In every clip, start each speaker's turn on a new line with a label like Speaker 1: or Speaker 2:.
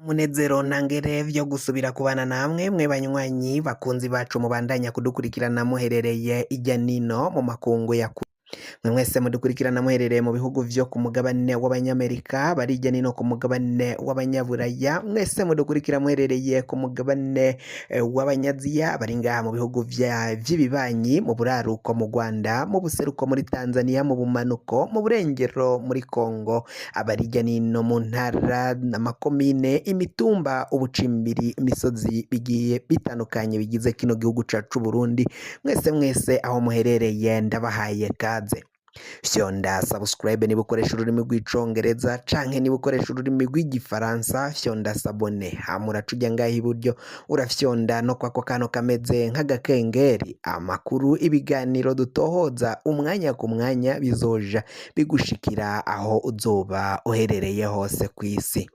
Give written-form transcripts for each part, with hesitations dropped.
Speaker 1: Munezero ntangere vyo gusubira kubana namwe mwe banywanyi bakunzi bacu mubandanya kudukurikirana muherereye irya nino mu makungu ya mwe mwese mudukurikirana muherereye mu bihugu vyo ku mugabane w'abanyamerika bari irya nino ku mugabane w'abanyaburaya mwese mudukurikira muherereye ku mugabane w'abanyaziya bari ngaha mu bihugu vy'ibibanyi mu buraruko mu Rwanda mu buseruko muri Tanzania mu bumanuko mu burengero muri Kongo abari irya nino mu ntara n'amakomine imitumba ubucimbiri imisozi bigiye bitandukanye bigize kino gihugu cacu Burundi mwese aho muherereye ndabahaye kaze fyonda subscribe niba ukoresha ururimi rw'icongereza canke niba ukoresha ururimi rw'igifaransa fyonda sabone hamura tujya ngaho iburyo urafyonda no kwako kano kameze nk'agakengeri amakuru ibiganiro dutohoza umwanya ku mwanya bizoja bigushikira aho uzoba uherereye hose kw'isi.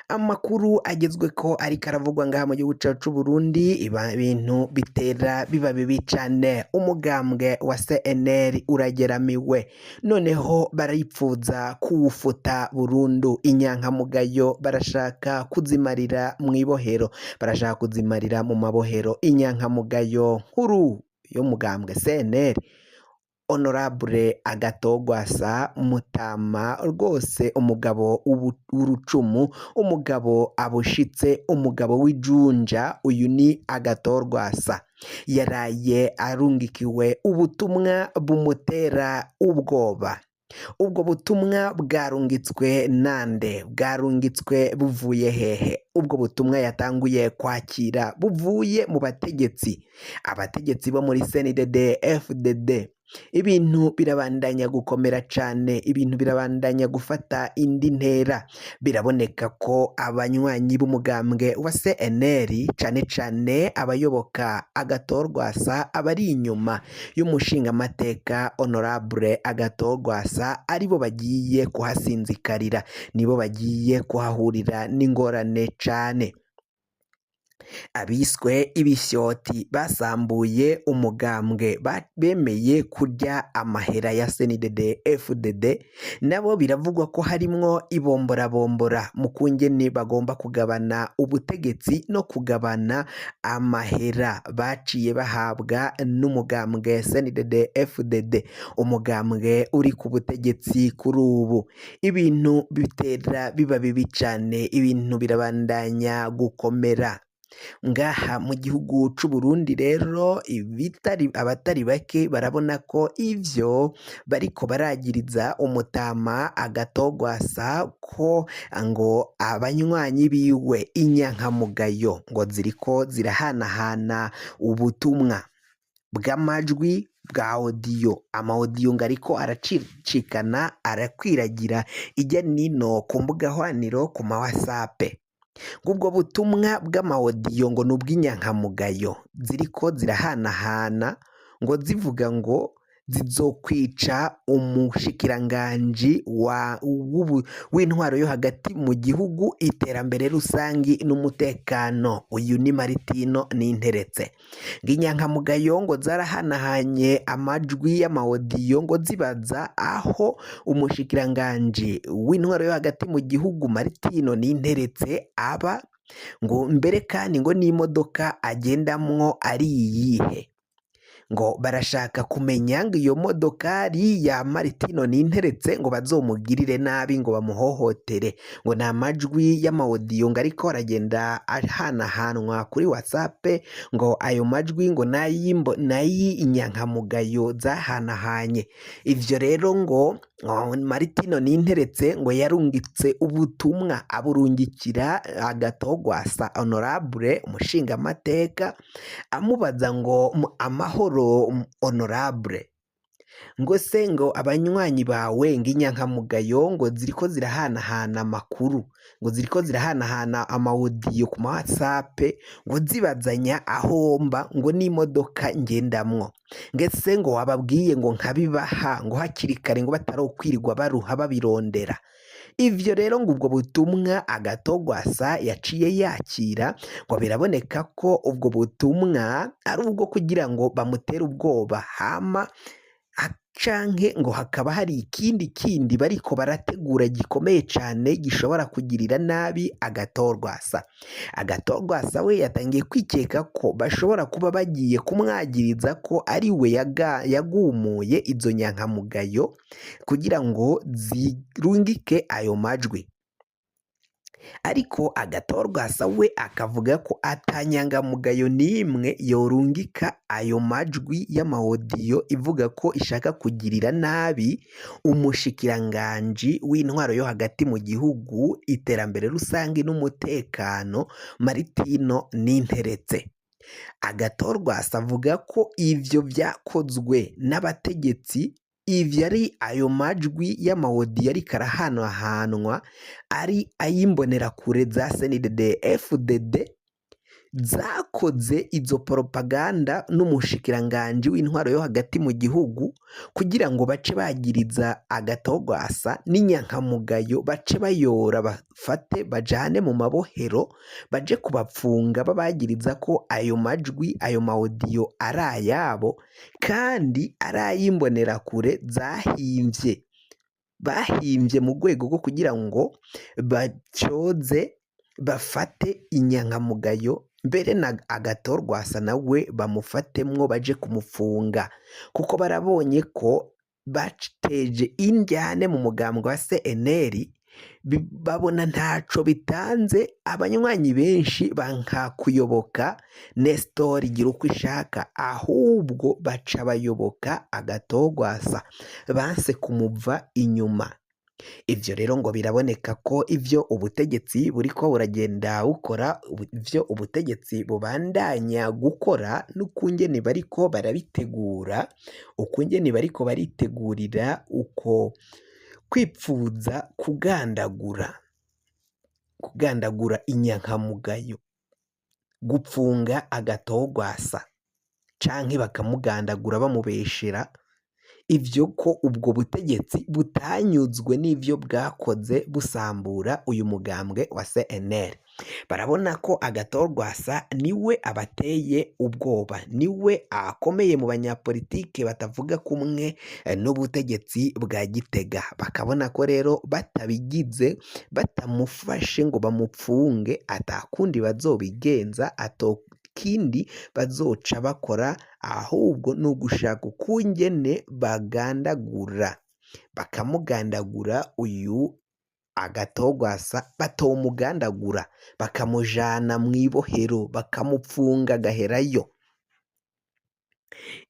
Speaker 1: Amakuru agezweko ariko aravugwa ngaha mu gihugu cacu Burundi ibintu bitera biba bibi cane umugambwe wa CNL urageramiwe noneho baripfuza kuwufuta burundu inyankamugayo barashaka kuzimarira mw'ibohero barashaka kuzimarira mu mabohero inyankamugayo nkuru yo mugambwe CNL Honorable Agatogwasa Mutama rwose umugabo w'urucumu umugabo abushitse umugabo w'ijunja uyu ni Agatorwasa yaraye arungikiwe ubutumwa bumutera ubwoba. Ubwo butumwa bwarungitswe nande bwarungitswe buvuye hehe? Ubwo butumwa yatanguye kwakira buvuye mu abategetsi bo muri CNDD FDD. Ibintu birabandanya gukomera cane ibintu birabandanya gufata indi ntera biraboneka ko abanywanyi b'umugambwe wa CNL cane abayoboka Agatorwasa abari inyuma y'umushinga amateka Honorable Agatorwasa aribo bagiye kuhasinzikarira nibo bagiye kuhahurira n'ingorane cane. Abiswe ibishyoti basambuye umugambwe bemeye kurya amahera ya CNDD FDD nabo biravugwa ko harimwo ibomborabombora mu kungene bagomba kugabana ubutegetsi no kugabana amahera baciye bahabwa n'umugambwe CNDD FDD umugambwe uri ku butegetsi kuri ubu. Ibintu bitera biba bibi cane ibintu birabandanya gukomera ngaha mu gihugu c'u Burundi. Rero abatari bake barabona ko ivyo bariko baragiriza umutama Agatogwasa ko ngo abanywanyi biwe inyankamugayo ngo ziriko zirahanahana ubutumwa bw'amajwi bwa audio amaudio ngo ariko aracicikana arakwiragira ijya nino ku mbuga hwaniro ku ma WhatsApp. Ubwo butumwa bw'amaudio ngo n'ubw'inyankamugayo ziriko zirahanahana ngo zivuga ngo zizokwica umushikiranganji w'intwaro yo hagati mu gihugu iterambere rusangi n'umutekano uyu ni Maritino Ninteretse. Ng'inyankamugayo ngo zarahanahanye amajwi y'amaudio ngo zibaza aho umushikiranganji w'intwaro yo hagati mu gihugu Maritino Ninteretse aba ngo mbere kandi ngo n'imodoka agendamwo ari iyihe ngo barashaka kumenya ngo iyo modokari ya Maritino Ninteretse ngo bazomugirire nabi ngo bamuhohotere ngo nta majwi y'amaudio ngo ariko aragenda ahanahanwa kuri WhatsApp ngo ayo majwi ngo nayi inyankamugayo zahanahanye. Ivyo rero ngo Maritino Ninteretse ngo yarungitse ubutumwa aburungikira Agatogwasa Honorable umushinga amateka amubaza ngo amahoro Honorable ngo se ngo abanywanyi bawe ng'inyankamugayo ngo ziriko zirahanahana amakuru ngo ziriko zirahanahana amaudio ku WhatsApp ngo zibazanya ahomba ngo n'imodoka ngendamwo ngese ngo wababwiye ngo nkabibaha ngo hakiri kare ngo batarokwirirwa baruha babirondera. Ivyo rero ngo ubwo butumwa Agatogwasa yaciye yakira ngo biraboneka ko ubwo butumwa ari ubwo kugira ngo bamutere ubwoba hama canke ngo hakaba hari ikindi bariko barategura gikomeye cane gishobora kugirira nabi Agathon Rwasa. Agathon Rwasa we yatangiye kwikeka ko bashobora kuba bagiye kumwagiriza ko ari we yagumuye izo nyankamugayo kugira ngo zirungike ayo majwi, ariko Agathon Rwasa we akavuga ko atanyangamugayo n'imwe yorungika ayo majwi y'amawodiyo ivuga ko ishaka kugirira nabi umushikiranganji w'intwaro yo hagati mu gihugu, iterambere rusange n'umutekano, Maritino Ninteretse. Agathon Rwasa avuga ko ivyo vyakozwe n'abategetsi, ivyo ari ayo majwi y'amawodiyo ariko arahanahanwa ari ay'imbonerakure za CNDD-FDD zakoze izo propaganda n'umushikiranganji w'intwaro yo hagati mu gihugu kugira ngo bace bagiriza Agathon Rwasa n'inyankamugayo, bace bayora bafate bajane mu mabohero baje kubapfunga babagiriza ko ayo majwi ayo mawodiyo ari ayabo kandi ari ay'imbonerakure bahimbye mu rwego rwo kugira ngo bacyoze bafate inyankamugayo, mbere na Agathon Rwasa nawe bamufatemwo baje kumufunga kuko barabonye ko bateje indyane mu mugambwe wa CNL, babona ntaco bitanze. Abanywanyi benshi banka kuyoboka Nestor Girukishaka, ahubwo baca bayoboka Agathon Rwasa, banse kumuva inyuma. Ivyo rero ngo biraboneka ko ivyo ubutegetsi buriko buragenda bukora, ivyo ubutegetsi bubandanya gukora n'ukungene bariko barabitegura, ukungene bariko baritegurira uko kwipfuza kugandagura inyankamugayo, gupfunga Agathon Rwasa canke bakamugandagura bamubeshera ivyo ko ubwo butegetsi butanyuzwe n'ivyo bwakoze busambura uyu mugambwe wa CNL. Barabona ko Agathon Rwasa niwe abateye ubwoba, niwe akomeye mu banyapolitike batavuga kumwe n'ubutegetsi bwa Gitega. Bakabona ko rero batabigize, batamufashe ngo bamupfunge, atakundi bazobigenza, kindi bazoca bakora, ahubwo ni ugushaka ukungene bakamugandagura uyu Agathon Rwasa, batomugandagura bakamujana mw'ibohero bakamupfunga agaherayo.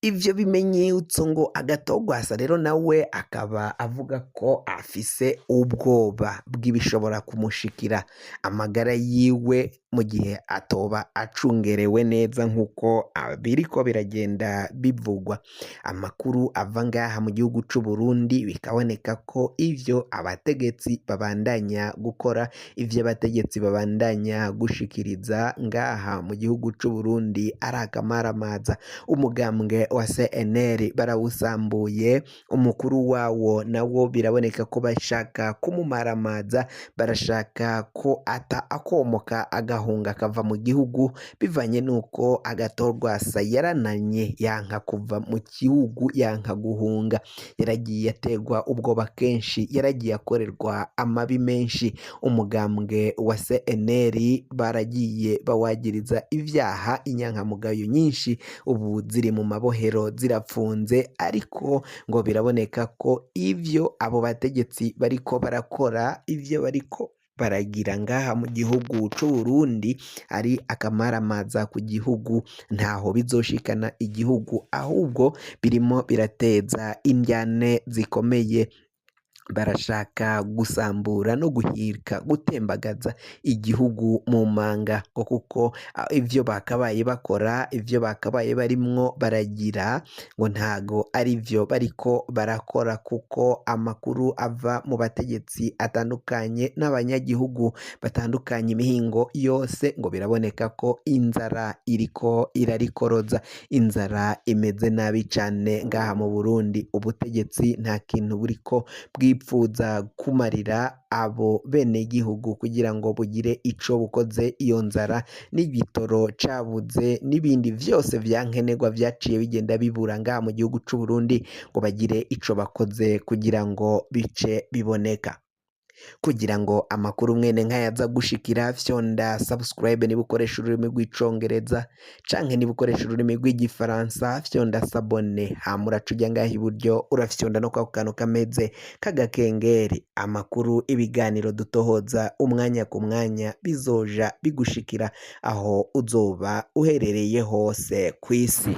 Speaker 1: Ivyo bimenyetso ngo Agathon Rwasa rero nawe akaba avuga ko afise ubwoba bw'ibishobora kumushikira amagara yiwe mu gihe atoba acungerewe neza nk'uko biriko biragenda bivugwa. Amakuru ava ngaha mu gihugu c'u Burundi bikaboneka ko ivyo abategetsi babandanya gukora, ivyo abategetsi babandanya gushikiriza ngaha mu gihugu c'u Burundi ari akamaramaza. Umugambwe wa CNL barawusambuye, umukuru wawo nawo biraboneka ko bashaka kumumaramaza, barashaka ko akomoka agahunga akava mu gihugu, bivanye nuko Agathon Rwasa yarananye, yanka kuva mu gihugu, yanka guhunga, yaragiye aterwa ubwoba kenshi, yaragiye akorerwa amabi menshi. Umugambwe wa CNL baragiye bawagiriza ivyaha, inyankamugayo nyinshi ubu ziri mu mabohero zirapfunze, ariko ngo biraboneka ko ivyo abo bategetsi bariko barakora, ivyo bariko baragira ngaha mu gihugu c'u Burundi ari akamaramaza ku gihugu, ntaho bizoshikana igihugu, ahubwo birimo birateza indyane zikomeye. Barashaka gusambura no guhirika, gutembagaza igihugu mu manga, kuko ivyo bakabaye bakora, ivyo bakabaye barimwo baragira ngo ntago ari vyo bariko barakora, kuko amakuru ava mu bategetsi atandukanye n'abanyagihugu batandukanye imihingo yose, ngo biraboneka ko inzara iriko irarikoroza, inzara imeze nabi cane ngaha mu Burundi. Ubutegetsi nta kintu buriko bwipfuza kumarira abo benegihugu kugira ngo bugire ico bukoze iyo nzara n'igitoro cabuze n'ibindi vyose vyankenerwa vyaciye bigenda bibura ngaha mu gihugu c'u Burundi ngo bagire ico bakoze kugira ngo bice biboneka. Kugira ngo amakuru mwene nk'aya aza gushikira fyonda subscribe niba ukoresha ururimi rw'icongereza canke niba ukoresha ururimi rw'igifaransa fyonda sabone hama uraca uja ngaha iburyo urafyonda no kwako kantu kameze k'agakengeri. Amakuru ibiganiro dutohoza umwanya ku mwanya bizoja bigushikira aho uzoba uherereye hose kw'isi.